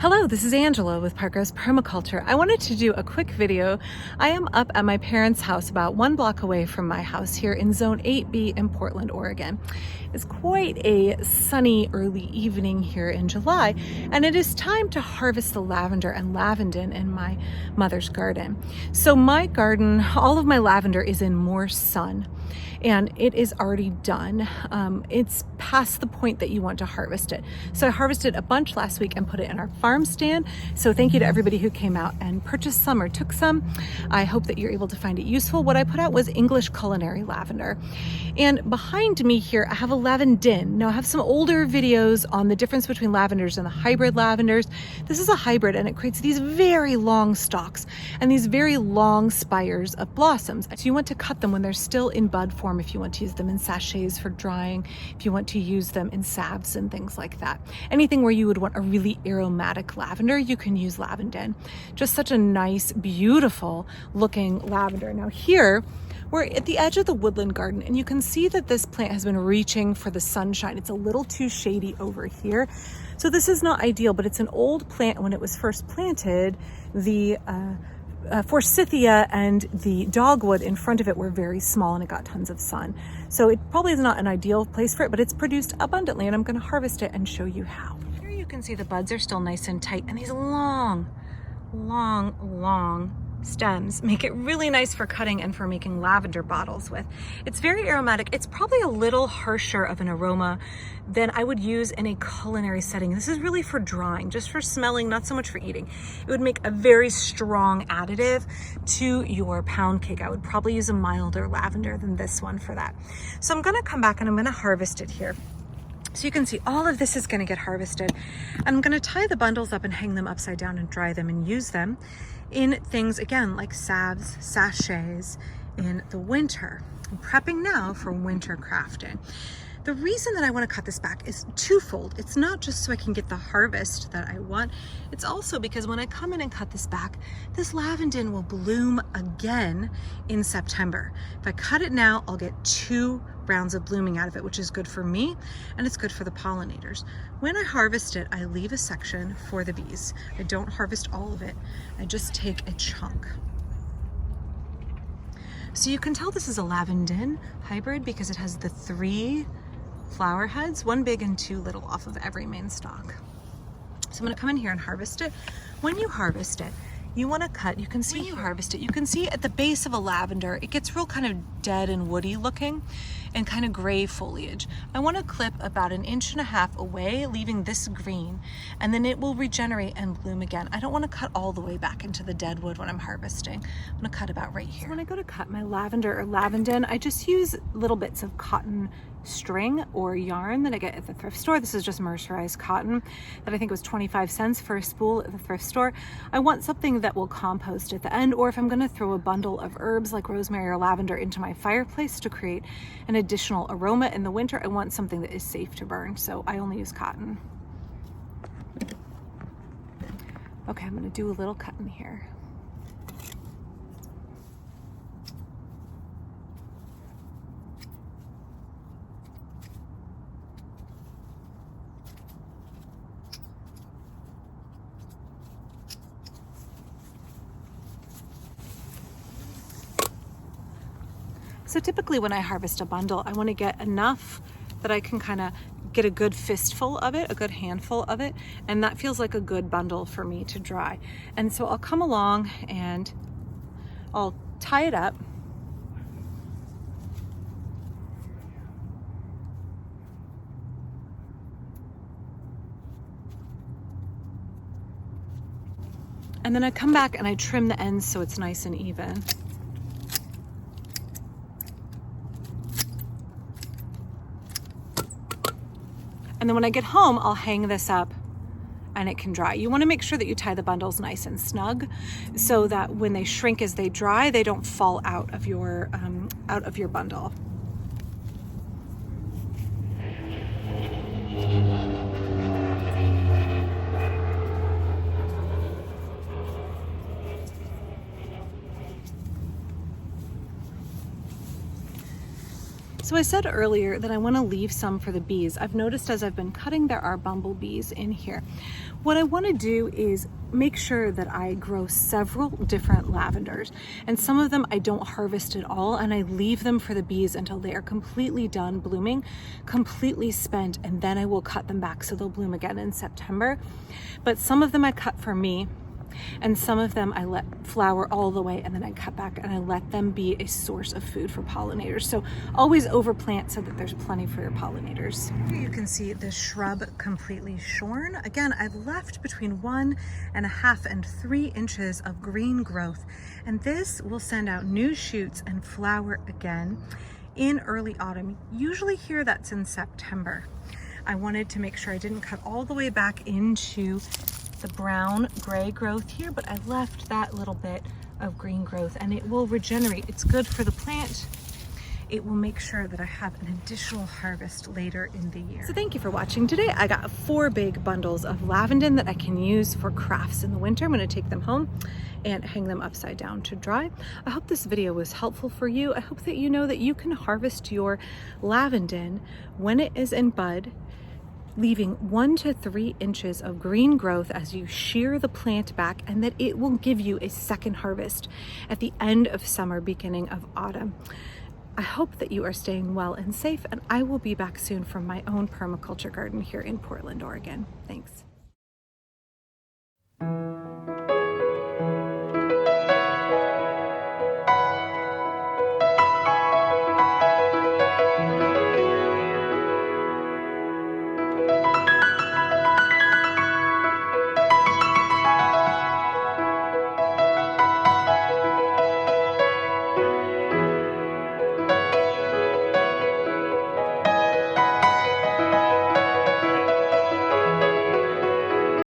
Hello, this is Angela with Parker's Permaculture. I wanted to do a quick video. I am up at my parents' house about 1 block away from my house here in Zone 8B in Portland, Oregon. It's quite a sunny early evening here in July, and it is time to harvest the lavender and lavandin in my mother's garden. So my garden, all of my lavender is in more sun, and it is already done. It's past the point that you want to harvest it. So I harvested a bunch last week and put it in our farm stand. So thank you to everybody who came out and purchased some or took some. I hope that you're able to find it useful. What I put out was English culinary lavender. And behind me here, I have a lavandin. Now I have some older videos on the difference between lavenders and the hybrid lavenders. This is a hybrid and it creates these very long stalks and these very long spires of blossoms. So you want to cut them when they're still in bud form, if you want to use them in sachets for drying, if you want to use them in salves and things like that. Anything where you would want a really aromatic lavender, you can use lavandin. Just such a nice, beautiful looking lavender. Now here, we're at the edge of the woodland garden and you can see that this plant has been reaching for the sunshine. It's a little too shady over here. So this is not ideal, but it's an old plant. When it was first planted, the forsythia and the dogwood in front of it were very small and it got tons of sun. So it probably is not an ideal place for it, but it's produced abundantly and I'm going to harvest it and show you how. Here you can see the buds are still nice and tight and these long stems make it really nice for cutting and for making lavender bottles with. It's very aromatic. It's probably a little harsher of an aroma than I would use in a culinary setting. This is really for drying, just for smelling, not so much for eating. It would make a very strong additive to your pound cake. I would probably use a milder lavender than this one for that. So I'm gonna come back and I'm gonna harvest it here. So you can see all of this is going to get harvested. I'm going to tie the bundles up and hang them upside down and dry them and use them in things, again, like salves, sachets in the winter. I'm prepping now for winter crafting. The reason that I want to cut this back is twofold. It's not just so I can get the harvest that I want. It's also because when I come in and cut this back, this lavandin will bloom again in September. If I cut it now, I'll get 2 rounds of blooming out of it, which is good for me and it's good for the pollinators. When I harvest it, I leave a section for the bees. I don't harvest all of it. I just take a chunk. So you can tell this is a lavandin hybrid because it has the 3 flower heads, 1 big and 2 little off of every main stalk. So I'm going to come in here and harvest it. When you harvest it, you want to cut, you can see when you harvest it, you can see at the base of a lavender, it gets real kind of dead and woody looking and kind of gray foliage. I want to clip about 1.5 inches away, leaving this green, and then it will regenerate and bloom again. I don't want to cut all the way back into the dead wood when I'm harvesting. I'm going to cut about right here. So when I go to cut my lavender or lavandin, I just use little bits of cotton string or yarn that I get at the thrift store. This is just mercerized cotton that I think was 25 cents for a spool at the thrift store. I want something that will compost at the end, or if I'm going to throw a bundle of herbs like rosemary or lavender into my fireplace to create an additional aroma in the winter, I want something that is safe to burn, so I only use cotton. Okay, I'm going to do a little cut in here. So typically when I harvest a bundle, I want to get enough that I can kind of get a good fistful of it, a good handful of it, and that feels like a good bundle for me to dry. And so I'll come along and I'll tie it up. And then I come back and I trim the ends so it's nice and even. And then when I get home, I'll hang this up and it can dry. You want to make sure that you tie the bundles nice and snug so that when they shrink as they dry, they don't fall out of your bundle. So I said earlier that I want to leave some for the bees. I've noticed as I've been cutting, there are bumblebees in here. What I want to do is make sure that I grow several different lavenders, and some of them I don't harvest at all, and I leave them for the bees until they are completely done blooming, completely spent, and then I will cut them back so they'll bloom again in September. But some of them I cut for me, and some of them I let flower all the way, and then I cut back and I let them be a source of food for pollinators. So always overplant so that there's plenty for your pollinators. Here you can see the shrub completely shorn. Again, I've left between 1.5 and 3 inches of green growth, and this will send out new shoots and flower again in early autumn. Usually here that's in September. I wanted to make sure I didn't cut all the way back into the brown gray growth here, but I left that little bit of green growth, and it will regenerate. It's good for the plant. It will make sure that I have an additional harvest later in the year. So thank you for watching today. I got 4 big bundles of lavandin that I can use for crafts in the winter. I'm going to take them home and hang them upside down to dry. I hope this video was helpful for you. I hope that you know that you can harvest your lavandin when it is in bud, leaving 1 to 3 inches of green growth as you shear the plant back, and that it will give you a second harvest at the end of summer, beginning of autumn. I hope that you are staying well and safe, and I will be back soon from my own permaculture garden here in Portland, Oregon. Thanks.